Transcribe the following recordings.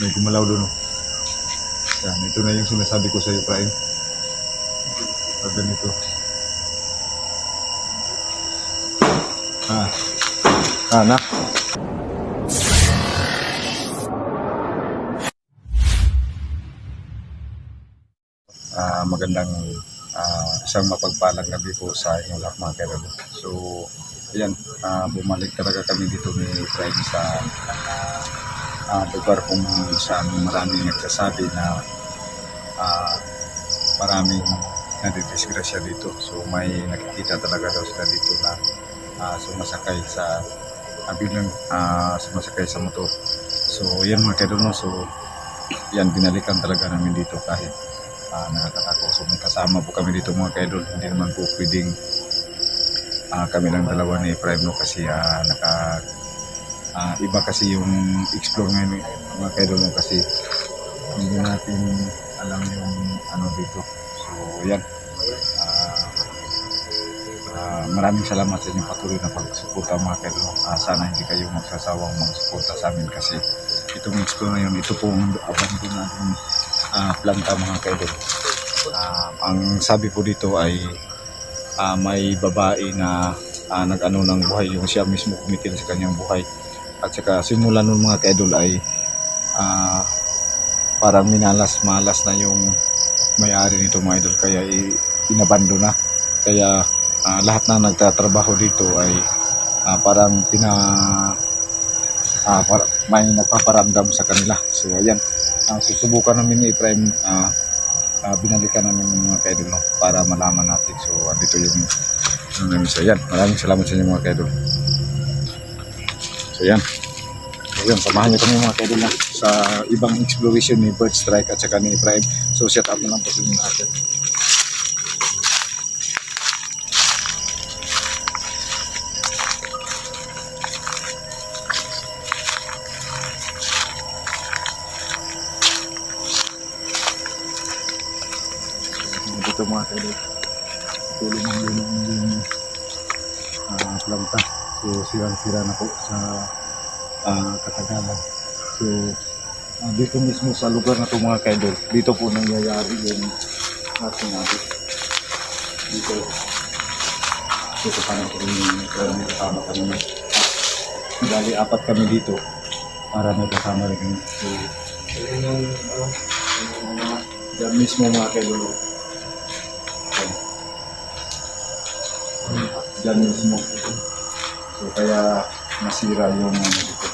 May gumalaw doon. Oh. Yan, ito na yung sinasabi ko sa iyo, Prime. Pag ganito. Anak. Magandang isang mapagpalang gabi po sa inyong lahat mga kaidol. So, ayan, bumalik talaga kami dito ni Prime sa lugar kung saan maraming nagsasabi na maraming nadidisgrasya dito. So, may nakikita talaga daw sila dito na sumasakay sa bilang sumasakay sa motor. So, yan mga kaidol, no? So, yan, binalikan talaga namin dito kahit nakakatakot. So may kasama po kami dito mga kaidol. Hindi naman po pwedeng kami lang dalawa ni Prime, no? Kasi iba kasi yung explore ngayon mga kaidol, no? Kasi hindi natin alam yung ano dito. So yan, maraming salamat sa inyong patuloy na pagsuporta mga kaidol, no? Sana hindi kayo magsasawang magsuporta sa amin kasi itong explore na yun, ito po ang abandon natin planta mga kaidol. Ang sabi po dito ay may babae na nag-ano ng buhay, yung siya mismo kumitil sa kanyang buhay. At saka simula nun mga kaidol ay parang malas na yung may-ari nito mga idol, kaya inabando na. Kaya lahat na nagtatrabaho dito ay parang may nagpaparamdam sa kanila. So ayan, susubukan namin ni Prime, binalikan namin yung mga kaidol, no, para malaman natin. So andito yung so yan, maraming salamat sa inyo mga kaidol. So yan, samahan nyo kami mga kaidol na sa ibang exploration ni Bird Strike at saka ni Prime. So set up na lang po sa inyo natin. Dito mga kaidol, tuloy ng yung planta. So sira na po sa katagalan. So dito mismo sa lugar na ito mga kaidol, dito po nangyayari yung ating natin dito pa natin yung kasama kami. Dali apat kami dito para may kasama rin kami. So dyan mismo mga kaidol, dyan mismo. So kaya nasira yung dito.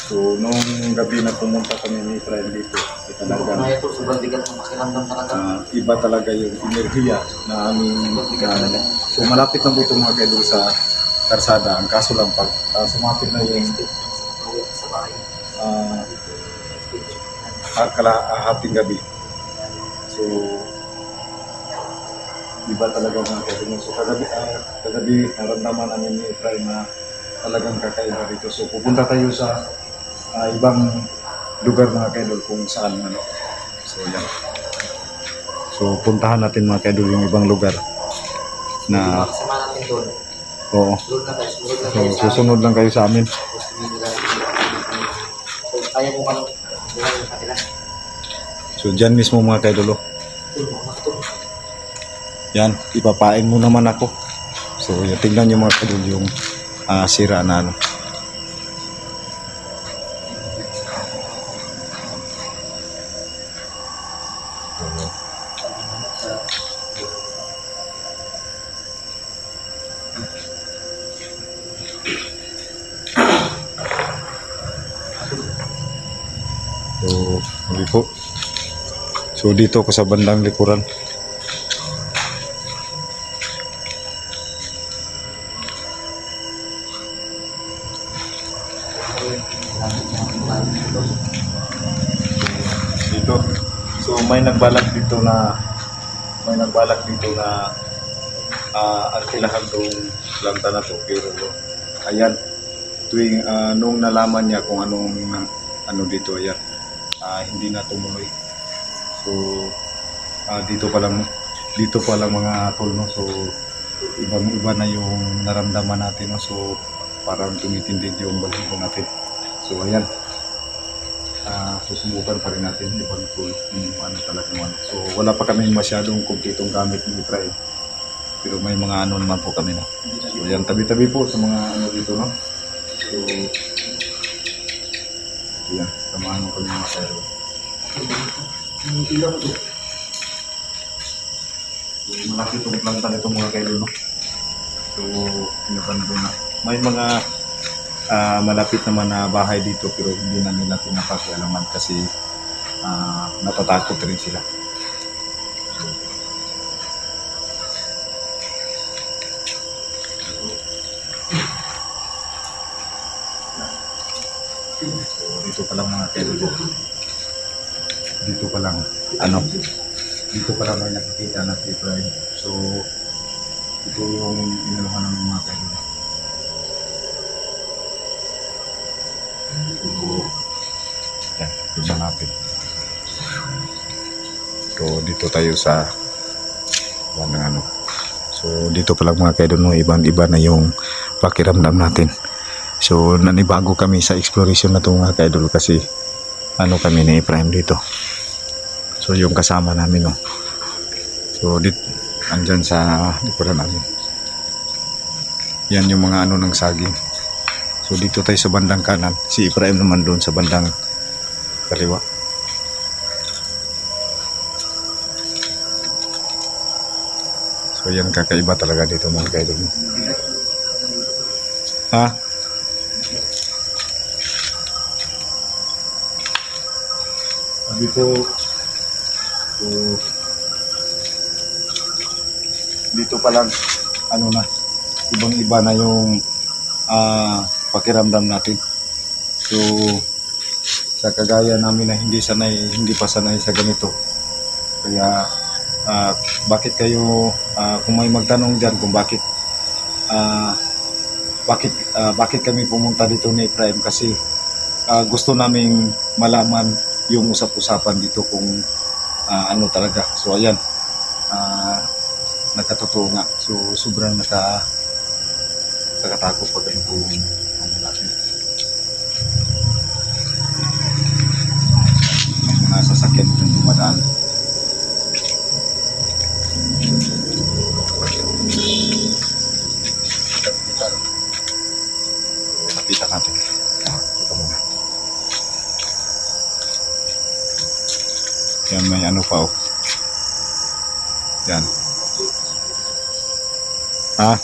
So nung gabi na pumunta kami ni Prime dito, talaga iba talaga yung enerhiya na aming so malapit na po ito mga kaidol sa karsada. Ang kaso lang pag sumapit na yung hating gabi, so iba talaga mga kaidol. So kagabi naramdaman namin ni Prime na talagang kakaiba dito. So pupunta tayo sa ibang lugar mga kaidol kung saan ano. So yan, so puntahan natin mga kaidol yung ibang lugar na oo. So susunod lang kayo sa amin. So dyan mismo mga kaidol, yan, ipapain mo naman ako. So tingnan nyo mga kaidol yung sira na ano. So, hindi po. So dito ako sa bandang likuran. Dito. So may nagbalak dito na arkilahan tong planta na to, pero ayan, tuwing nung nalaman niya kung anong ano dito, ayan, hindi na tumuloy. So dito pa lang mga tol, no? So ibang-iba na yung naramdaman natin, no? So parang tumitindi yung balibo natin. So ayan, susubukan pa rin natin ibang tool yung ano talaga yung ano. So wala pa kami masyadong kumpletong gamit ni Efraim. Pero may mga ano naman po kami na. So yan, tabi-tabi po sa mga ano dito, no? So yan, samahan mo kami mga kayo. Yung ilaw ito. So malaki itong planta nito mga kayo, no? So pinapando na. May mga malapit naman na bahay dito pero hindi na nila pinapakialaman kasi natatakot rin sila. So, dito pa lang mga kaibigan. Dito pa lang dito pa lang may nakikita na si Efraim. So ito yung inaluhan ng mga kaibigan. Yan, tignan natin. So dito tayo sa ano. So dito pa lang mga kaidol, no, ibang-iba na yung pakiramdam natin. So nanibago kami sa exploration na ito mga kaidol kasi ano kami ni Efraim dito. So yung kasama namin, no. So dito andyan sa likuran namin. Yan yung mga ano ng saging. So dito tayo sa bandang kanan, si Efraim naman doon sa bandang kaliwa. So yan, kakaiba talaga dito mga kaidol. Ha? Sabi ko, so, dito pa lang, ano na, ibang-iba na yung pakiramdam natin. So, sa kagaya namin na hindi pa sanay sa ganito. Kaya, bakit kayo, kung may magtanong dyan kung bakit kami pumunta dito ni Efraim, kasi gusto naming malaman yung usap-usapan dito kung ano talaga. So ayan, nagkatotoo nga. So sobrang nakakatakot pag ganito yung ano natin. May mga sasakyan ng dumadaan. Lapitan natin. Ito muna. Yan, may ano pa, oh. Yan. Ha?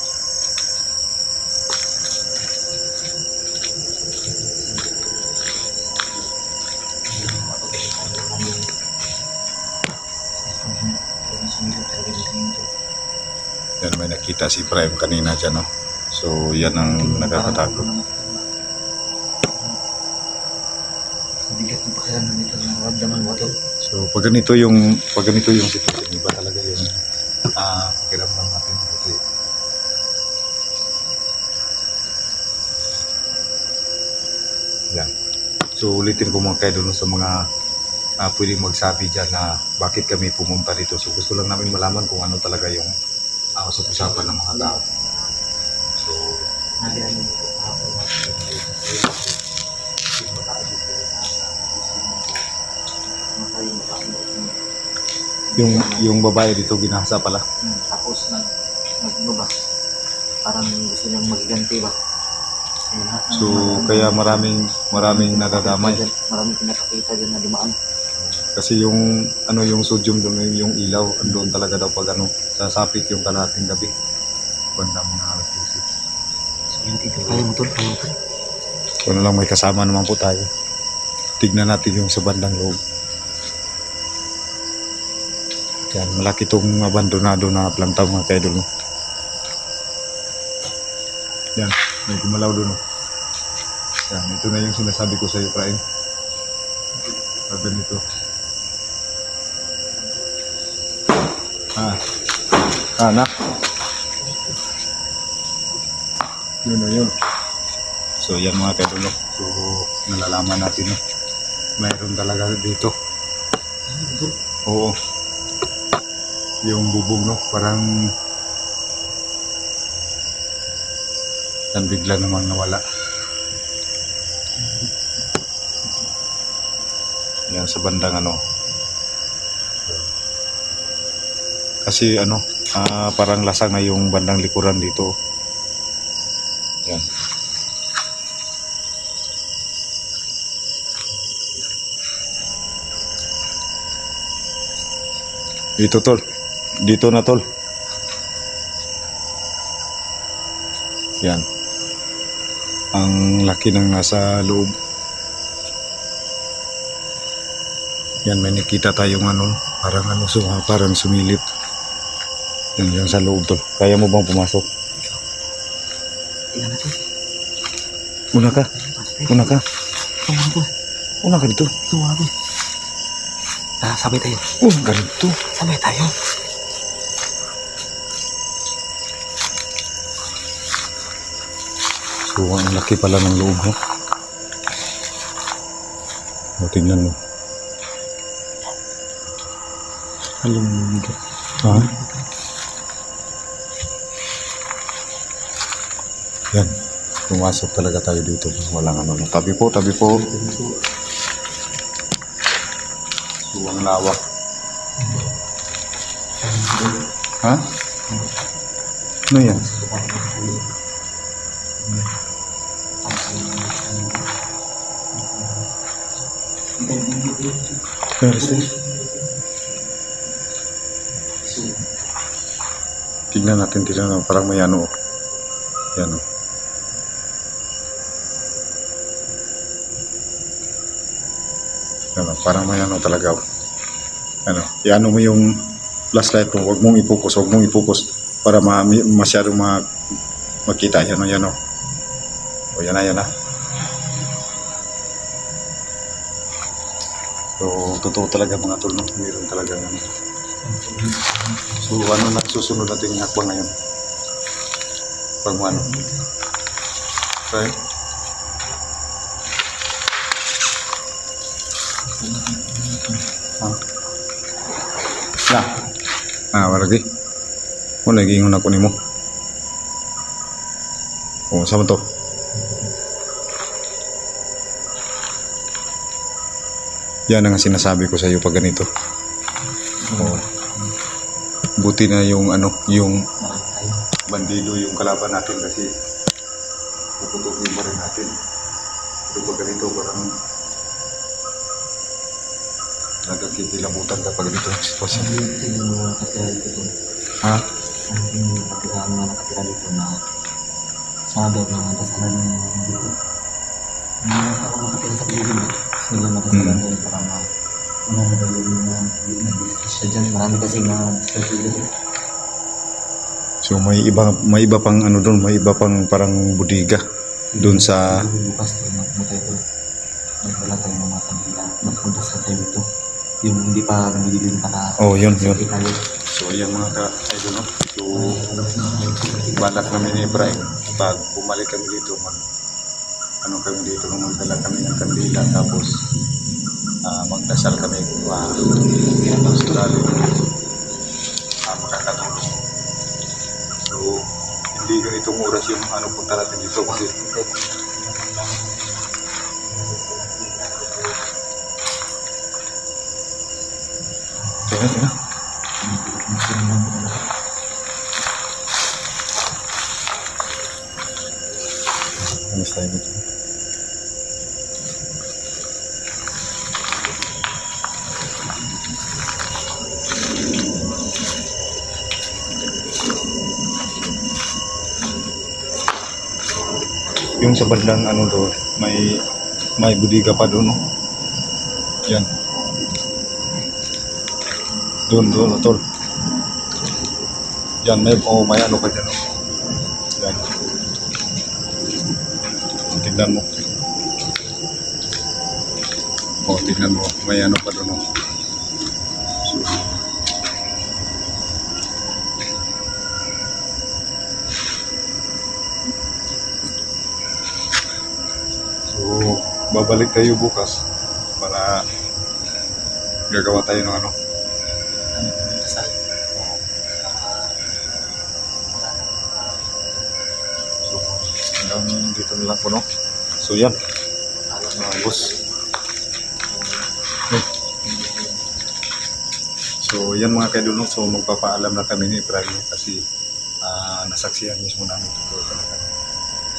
Yan, may nakita si Efraim kanina dyan, no? So yan ang nakakatakot. Bigat ng pakiramdam nito, nararamdaman mo ito. So pag ganito yung sitwasyon, iba talaga yung pakiramdam natin kasi yan. So ulitin ko mga kaidol sa mga pwedeng magsabi dyan na bakit kami pumunta dito. So gusto lang namin malaman kung ano talaga yung usap-usapan ng mga tao. So Nalihan mo ito kahapon natin. yung babae dito ginasa pala. Tapos naglubas. Parang gusto niyang magiganti ba? So kaya maraming nadadamay. Maraming pinapakita dyan na dumaan. Kasi yung sodium doon, yung ilaw doon talaga daw pag sasapit yung kalahating gabi. Banda mga alas 12. So yung ito tayo motor. Kung lang may kasama naman po tayo. Tignan natin yung sa bandang loob. Yan, malaki itong abandonado na planta mga kaidol. Yan, may gumalaw doon. Yan, ito na yung sinasabi ko sa iyo, Efraim. Sabi nito. Anak. Yun na yun. So yan mga kaidol. So nalalaman natin, no? Mayroon talaga dito. Oo. Yung bubog, no? Parang yan bigla namang nawala. Yan sa bandang ano. Kasi ano, parang lasang na yung bandang likuran dito. Yan. Dito tol. Dito na tol. Yan. Ang laki ng nasa loob. Yan, may nakita tayong ano, parang ano, parang sumilip. Yan sa loob tol. Kaya mo bang pumasok? Tingnan natin. Una ka. Una ka. Tumawag ko. Una ka dito. Tumawag ko. Tara, sabay tayo. Una ka dito. Sabay tayo. So, ang laki pala ng loob mo. O, tingnan mo. Alam mo dito. Ha? Yan. Pumasok talaga tayo dito. Walang ano. Tabi po, tabi po. So, ang lawak. Ha? Ano yan? Tingnan natin, parang may ano. Yan o. Yan o, parang may ano talaga. Ano, iano mo yung flashlight mo, huwag mong i-focus para masyadong makita. Yan o. O yan na. So, totoo talaga mga tol, no? Meron talaga ano. So, ano na susunod natin yung hakbang ngayon? Pag ano? Okay? Waragi. O, nag-iingon ako ni mo. O, saan to? Yan ang sinasabi ko sa iyo pag ganito. O, buti na yung ano, yung bandido yung kalaban natin kasi puputukin pa rin natin. Pero pag ganito parang nagkikitilabutan kapag ganito ang sitwasyon. Yung mga nakatira dito. Ha? Yung mga nakatira dito na sabi na dasalan ng dito. Yung mga tao nakatira sa paligid, sila madasalan din para madali yung na-discuss dyan. Marami kasi na-discuss dito. So may iba pang ano doon, may iba pang parang budiga doon sa bukas tayo magpunta ito. Magdala tayo ng mga kanila. Magpunta tayo dito. Yung hindi pa nabilin para yun. tayo. So ayan mga ka-idol, no? So balak namin ni Ibrahim pag bumalik kami dito magdala kami ng kandila tapos magdasal kami makakatulong. So hindi ganitong oras yung punta natin dito kasi Tingnan. Alis tayo dito. Yung sa bandang ano doon, may budiga pa doon, no? Yan. Doon, tol. Yan, may ano pa dyan, no? Yan. Tignan mo. Tignan mo. May ano pa doon, no? So, babalik tayo bukas para gagawa tayo ng ano. Dasal. So, hanggang dito na lang po, no? So, yan. Boss. So yan mga kaidol, no? So magpapaalam na kami ni Efraim kasi nasaksihan mismo namin ito talaga.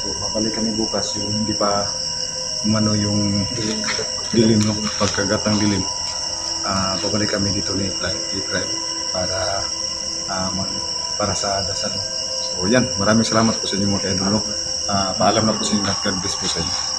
So babalik kami bukas yung hindi pa umano yung dilim, no? Pagkagat ng dilim. Babalik kami dito ni Efraim para para sa dasal. So yan, maraming salamat po sa inyo mga kaidol, no? Paalam na po sa inyo. God bless po sa inyo.